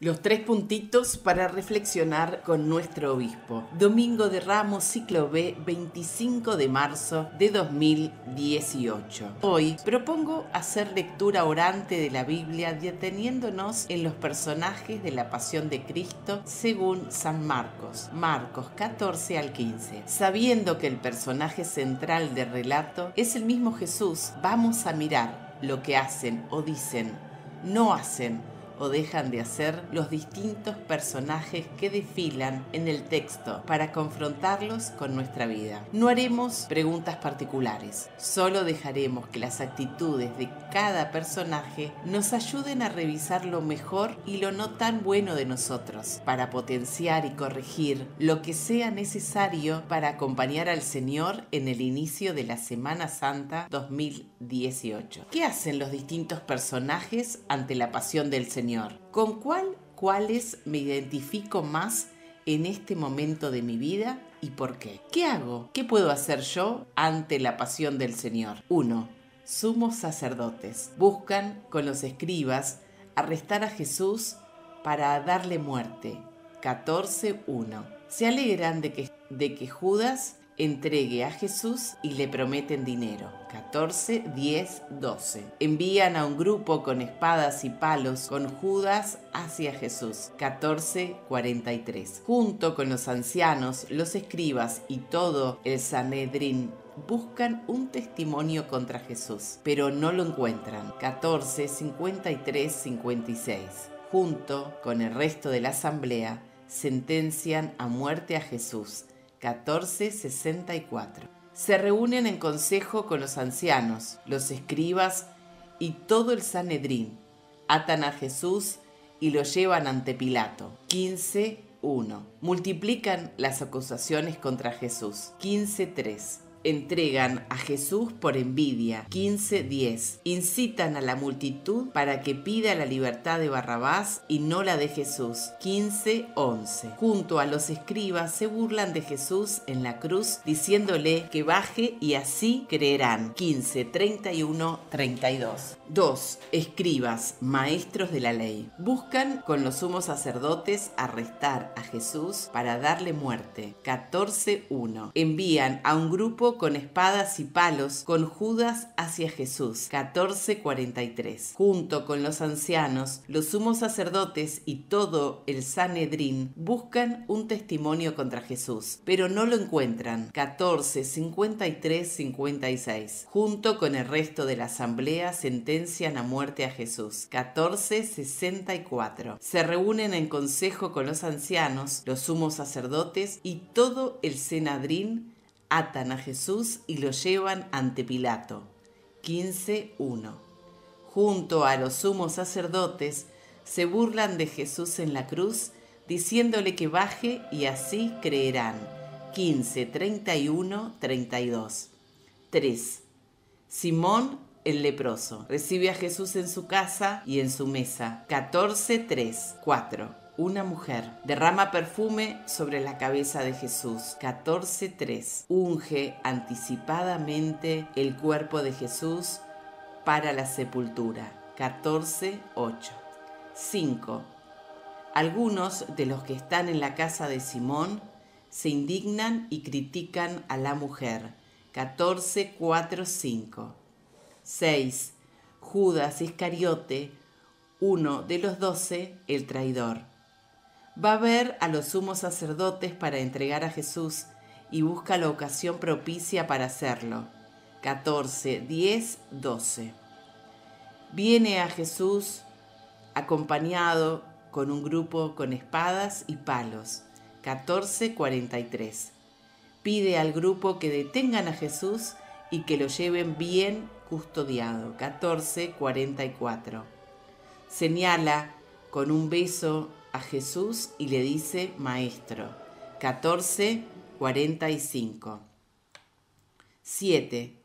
Los 3 puntitos para reflexionar con nuestro obispo. Domingo de Ramos, ciclo B, 25 de marzo de 2018. Hoy propongo hacer lectura orante de la Biblia deteniéndonos en los personajes de la Pasión de Cristo según San Marcos. Marcos 14 al 15. Sabiendo que el personaje central del relato es el mismo Jesús, vamos a mirar lo que hacen o dicen, no hacen o dejan de hacer los distintos personajes que desfilan en el texto para confrontarlos con nuestra vida. No haremos preguntas particulares, solo dejaremos que las actitudes de cada personaje nos ayuden a revisar lo mejor y lo no tan bueno de nosotros, para potenciar y corregir lo que sea necesario para acompañar al Señor en el inicio de la Semana Santa 2018. ¿Qué hacen los distintos personajes ante la pasión del Señor? ¿Con cuáles me identifico más en este momento de mi vida y por qué? ¿Qué hago? ¿Qué puedo hacer yo ante la pasión del Señor? 1. Sumos sacerdotes buscan con los escribas arrestar a Jesús para darle muerte. 14:1. Se alegran de que Judas entregue a Jesús y le prometen dinero. 14:10-12. Envían a un grupo con espadas y palos con Judas hacia Jesús. 14:43. Junto con los ancianos, los escribas y todo el Sanedrín buscan un testimonio contra Jesús, pero no lo encuentran. 14:53-56. Junto con el resto de la asamblea, sentencian a muerte a Jesús. 14:64. Se reúnen en consejo con los ancianos, los escribas y todo el Sanedrín. Atan a Jesús y lo llevan ante Pilato. 15:1. Multiplican las acusaciones contra Jesús. 15:3. Entregan a Jesús por envidia. 15:10. Incitan a la multitud para que pida la libertad de Barrabás y no la de Jesús. 15:11. Junto a los escribas se burlan de Jesús en la cruz, diciéndole que baje y así creerán. 15:31-32. 2. Escribas, maestros de la ley, buscan con los sumos sacerdotes arrestar a Jesús para darle muerte. 14:1. Envían a un grupo con espadas y palos con Judas hacia Jesús. 14:43. Junto con los ancianos, los sumos sacerdotes y todo el Sanedrín buscan un testimonio contra Jesús, pero no lo encuentran. 14:53-56. Junto con el resto de la asamblea sentencian a muerte a Jesús. 14:64. Se reúnen en consejo con los ancianos, los sumos sacerdotes y todo el Sanedrín. Atan a Jesús y lo llevan ante Pilato. 15:1. Junto a los sumos sacerdotes se burlan de Jesús en la cruz, diciéndole que baje y así creerán. 15:31-32. 3. Simón el leproso recibe a Jesús en su casa y en su mesa. 14:3-4. Una mujer derrama perfume sobre la cabeza de Jesús. 14:3. Unge anticipadamente el cuerpo de Jesús para la sepultura. 14:8. 5. Algunos de los que están en la casa de Simón se indignan y critican a la mujer. 14:4-5. 6. Judas Iscariote, uno de los 12, el traidor. Va a ver a los sumos sacerdotes para entregar a Jesús y busca la ocasión propicia para hacerlo. 14:10-12. Viene a Jesús acompañado con un grupo con espadas y palos. 14:43. Pide al grupo que detengan a Jesús y que lo lleven bien custodiado. 14:44. Señala con un beso a Jesús y le dice maestro. 14:45. 7.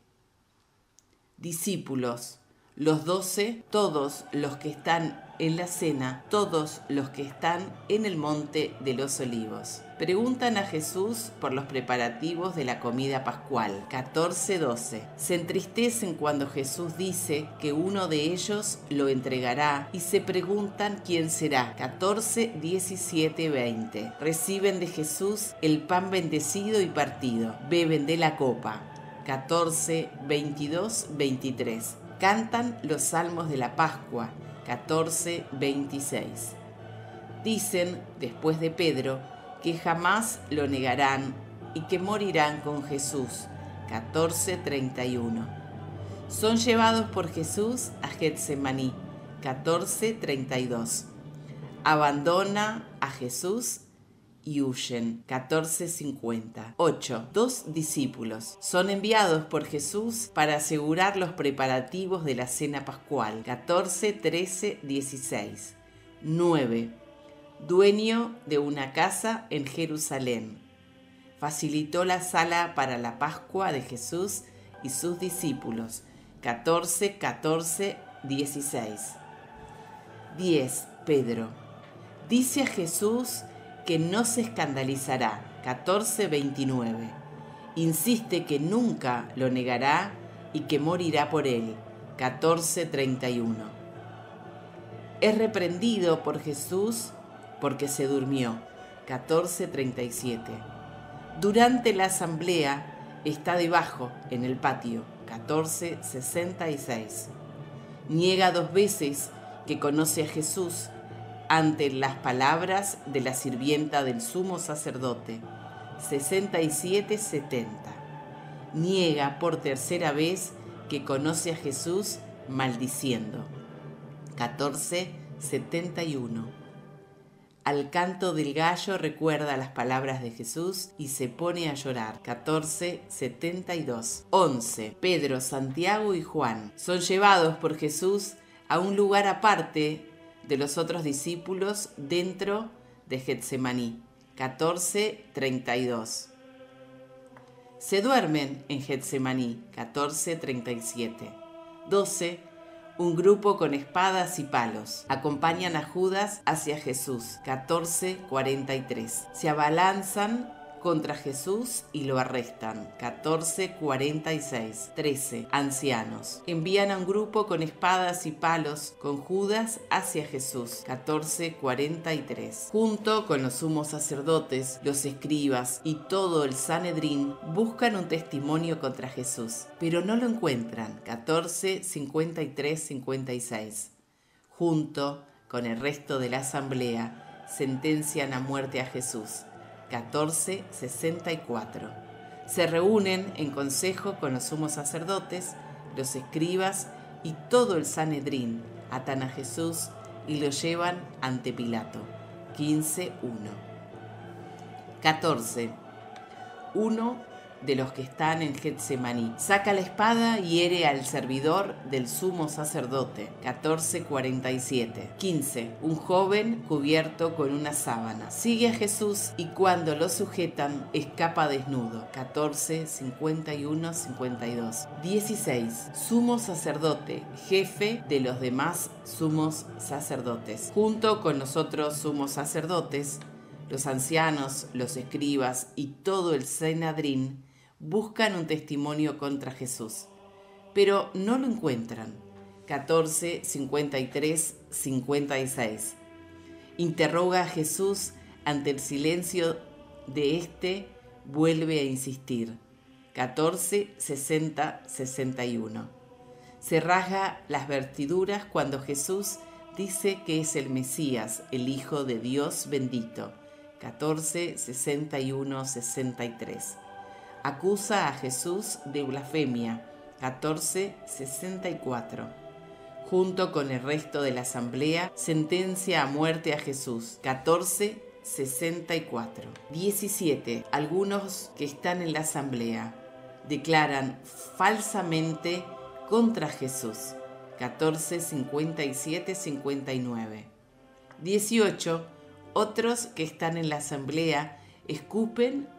Discípulos, los 12, todos los que están en la cena todos los que están en el monte de los Olivos. Preguntan a Jesús por los preparativos de la comida pascual. 14:12. Se entristecen cuando Jesús dice que uno de ellos lo entregará y se preguntan quién será. 14:17-20. Reciben de Jesús el pan bendecido y partido. Beben de la copa. 14:22-23. Cantan los salmos de la Pascua. 14:26. Dicen, después de Pedro, que jamás lo negarán y que morirán con Jesús. 14:31. Son llevados por Jesús a Getsemaní. 14:32. Abandona a Jesús y huyen. 14:50. 8. Dos discípulos son enviados por Jesús para asegurar los preparativos de la cena pascual. 14:13-16. 9. Dueño de una casa en Jerusalén. Facilitó la sala para la Pascua de Jesús y sus discípulos. 14:14-16. 10. Pedro. Dice a Jesús que no se escandalizará. 14:29. Insiste que nunca lo negará y que morirá por él. 14:31. Es reprendido por Jesús porque se durmió. 14:37. Durante la asamblea está debajo, en el patio. 14:66. Niega 2 veces que conoce a Jesús ante las palabras de la sirvienta del sumo sacerdote. 67-70. Niega por 3.ª vez que conoce a Jesús maldiciendo. 14:71. Al canto del gallo recuerda las palabras de Jesús y se pone a llorar. 14:72. 11. Pedro, Santiago y Juan son llevados por Jesús a un lugar aparte de los otros discípulos dentro de Getsemaní. 14:32. Se duermen en Getsemaní. 14:37. 12. Un grupo con espadas y palos acompañan a Judas hacia Jesús. 14:43. Se abalanzan contra Jesús y lo arrestan. 14:46. 13. Ancianos. Envían a un grupo con espadas y palos con Judas hacia Jesús. 14:43. Junto con los sumos sacerdotes, los escribas y todo el Sanedrín buscan un testimonio contra Jesús, pero no lo encuentran. 14:53-56. Junto con el resto de la asamblea, sentencian a muerte a Jesús. 14:64. Se reúnen en consejo con los sumos sacerdotes, los escribas y todo el Sanedrín. Atan a Jesús y lo llevan ante Pilato. 15:1. 14. Uno de los que están en Getsemaní saca la espada y hiere al servidor del sumo sacerdote. 14:47. 15. Un joven cubierto con una sábana sigue a Jesús y cuando lo sujetan escapa desnudo. 14:51-52. 16. Sumo sacerdote, jefe de los demás sumos sacerdotes. Junto con los otros sumos sacerdotes, los ancianos, los escribas y todo el Sanedrín buscan un testimonio contra Jesús, pero no lo encuentran. 14:53-56. Interroga a Jesús ante el silencio de este, vuelve a insistir. 14:60-61. Se rasga las vestiduras cuando Jesús dice que es el Mesías, el Hijo de Dios bendito. 14:61-63. Acusa a Jesús de blasfemia. 14:64. Junto con el resto de la asamblea, sentencia a muerte a Jesús. 14:64. 17. Algunos que están en la asamblea declaran falsamente contra Jesús. 14:57-59. 18. Otros que están en la asamblea escupen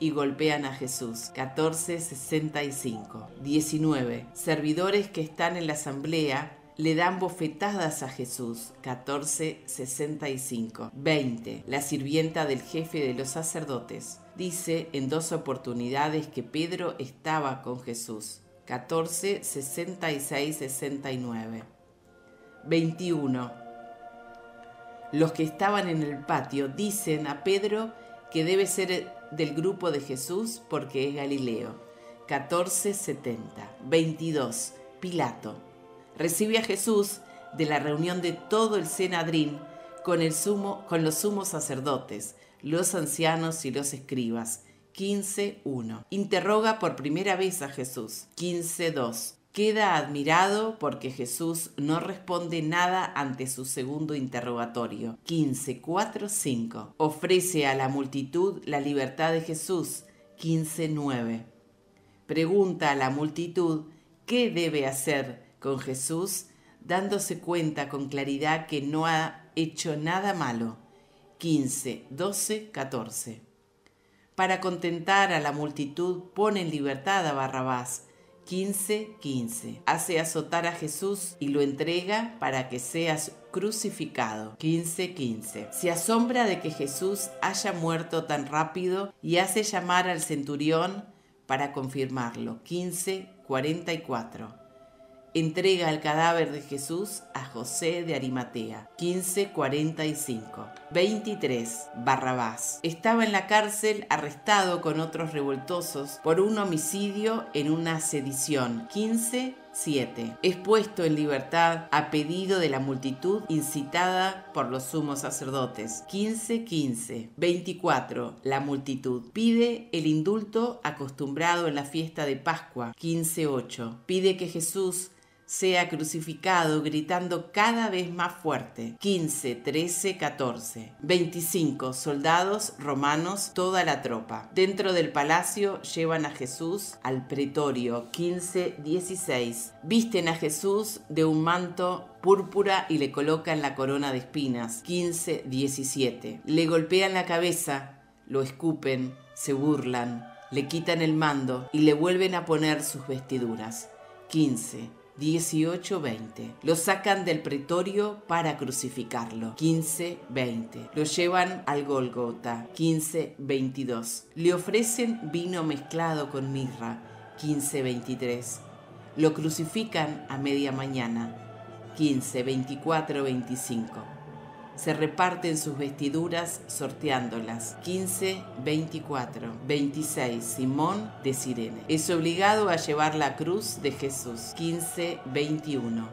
y golpean a Jesús. 14:65. 19. Servidores que están en la asamblea le dan bofetadas a Jesús, 14:65. 20. La sirvienta del jefe de los sacerdotes. Dice en 2 oportunidades que Pedro estaba con Jesús, 14:66-69. 21. Los que estaban en el patio dicen a Pedro que debe ser del grupo de Jesús porque es Galileo, 14:70. 22. Pilato recibe a Jesús de la reunión de todo el Sanedrín con los sumos sacerdotes, los ancianos y los escribas, 15:1. Interroga por primera vez a Jesús, 15:2. Queda admirado porque Jesús no responde nada ante su segundo interrogatorio, 15:4-5. Ofrece a la multitud la libertad de Jesús, 15:9. Pregunta a la multitud qué debe hacer con Jesús, dándose cuenta con claridad que no ha hecho nada malo, 15:12-14. Para contentar a la multitud pone en libertad a Barrabás, 15:15. Hace azotar a Jesús y lo entrega para que sea crucificado, 15:15. Se asombra de que Jesús haya muerto tan rápido y hace llamar al centurión para confirmarlo, 15:44. Entrega el cadáver de Jesús a José de Arimatea, 15:45. 23. Barrabás. Estaba en la cárcel arrestado con otros revoltosos por un homicidio en una sedición, 15:7. Es puesto en libertad a pedido de la multitud incitada por los sumos sacerdotes, 15:15. 24. La multitud pide el indulto acostumbrado en la fiesta de Pascua, 15:8. Pide que Jesús sea crucificado gritando cada vez más fuerte, 15:13-14. 25. Soldados romanos, toda la tropa. Dentro del palacio llevan a Jesús al pretorio, 15:16. Visten a Jesús de un manto púrpura y le colocan la corona de espinas, 15:17. Le golpean la cabeza, lo escupen, se burlan, le quitan el mando y le vuelven a poner sus vestiduras, 15:18-20. Lo sacan del pretorio para crucificarlo, 15:20. Lo llevan al Gólgota, 15:22. Le ofrecen vino mezclado con mirra, 15:23. Lo crucifican a media mañana, 15:24-25. Se reparten sus vestiduras sorteándolas, 15:24. 26. Simón de Cirene es obligado a llevar la cruz de Jesús, 15:21.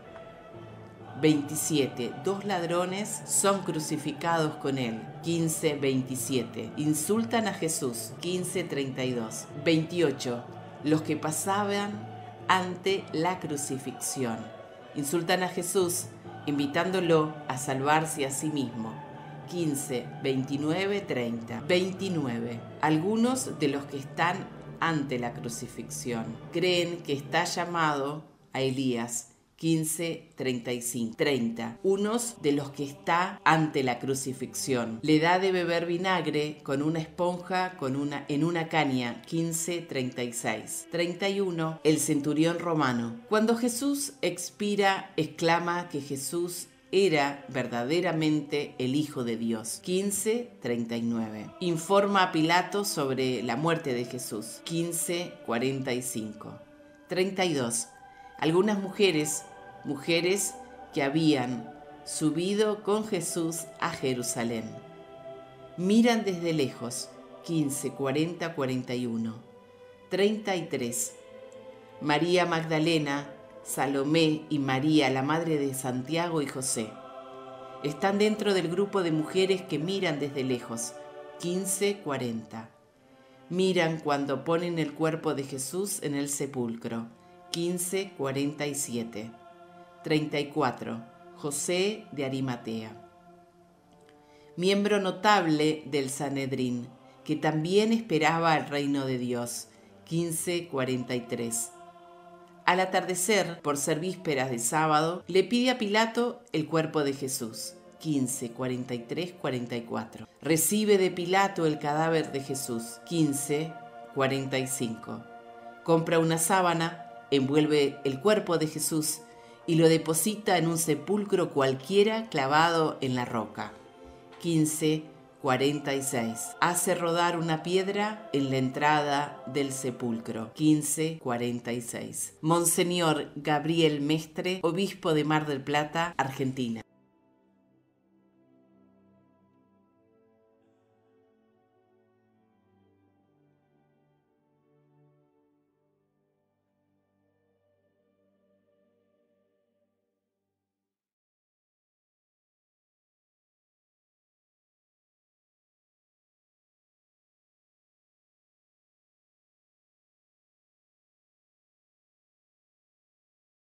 27. Dos ladrones son crucificados con él, 15:27. Insultan a Jesús, 15:32. 28. Los que pasaban ante la crucifixión insultan a Jesús, invitándolo a salvarse a sí mismo, 15:29-30. 29. Algunos de los que están ante la crucifixión creen que está llamado a Elías, 15:35. 30. Unos de los que está ante la crucifixión le da de beber vinagre con una esponja en una caña, 15:36. 31. El centurión romano. Cuando Jesús expira, exclama que Jesús era verdaderamente el Hijo de Dios, 15:39. Informa a Pilato sobre la muerte de Jesús, 15:45. 32. Algunas mujeres que habían subido con Jesús a Jerusalén, miran desde lejos, 15:40-41. 33. María Magdalena, Salomé y María, la madre de Santiago y José, están dentro del grupo de mujeres que miran desde lejos, 15:40. Miran cuando ponen el cuerpo de Jesús en el sepulcro, 15:47. 34. José de Arimatea, miembro notable del Sanedrín, que también esperaba el reino de Dios, 15:43. Al atardecer, por ser vísperas de sábado, le pide a Pilato el cuerpo de Jesús, 15:43-44. Recibe de Pilato el cadáver de Jesús, 15:45. Compra una sábana, envuelve el cuerpo de Jesús y lo deposita en un sepulcro cualquiera clavado en la roca. 15:46. Hace rodar una piedra en la entrada del sepulcro. 15:46. Monseñor Gabriel Mestre, obispo de Mar del Plata, Argentina.